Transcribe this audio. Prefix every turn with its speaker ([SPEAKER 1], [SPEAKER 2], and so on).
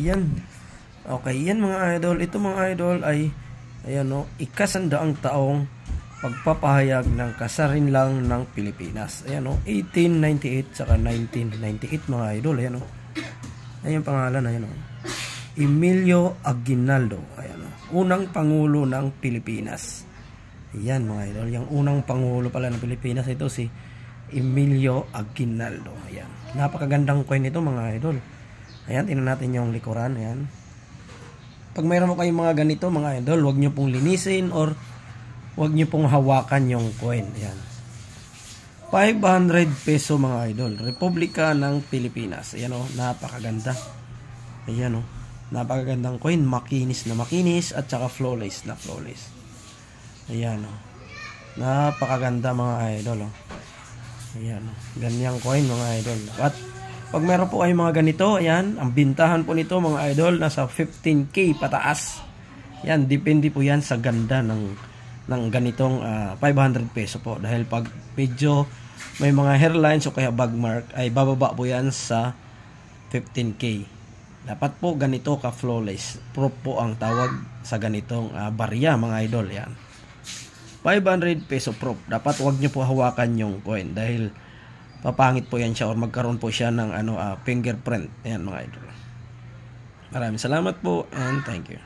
[SPEAKER 1] Yan. Okay, yan mga idol. Ito mga idol ay ayan o, ikasandaang taong pagpapahayag ng kasarinlan ng Pilipinas. Ayan o, 1898 saka 1998 mga idol. Ayan o. Ayan yung pangalan. Ayan o. Emilio Aguinaldo. Ayan o. Unang Pangulo ng Pilipinas. Ayan mga idol. Yung unang Pangulo pala ng Pilipinas, ito si Emilio Aguinaldo. Ayan. Napakagandang coin ito mga idol. Ayan, tingnan natin yung likuran. Ayan. Pag mayroon mo kayong mga ganito mga idol, huwag nyo pong linisin or huwag nyo pong hawakan yung coin. Ayan. 500 peso mga idol. Republika ng Pilipinas. Ayan o, napakaganda. Ayan o, napakagandang coin. Makinis na makinis at saka flawless na flawless. Ayan o, napakaganda mga idol o. Ayan o, ganyang coin mga idol. At pag meron po kayong mga ganito, ayan, ang bintahan po nito mga idol, nasa 15k pataas. Yan, depende po yan sa ganda ng ganitong 500 peso po. Dahil pag medyo may mga hairlines o kaya bag mark, ay bababa po yan sa 15k. Dapat po ganito ka flawless. Proof po ang tawag sa ganitong barya mga idol. Yan, 500 peso proof. Dapat wag nyo po hawakan yung coin dahil papangit po yan siya or magkaroon po siya ng fingerprint. Ayan mga idol. Maraming salamat po and thank you.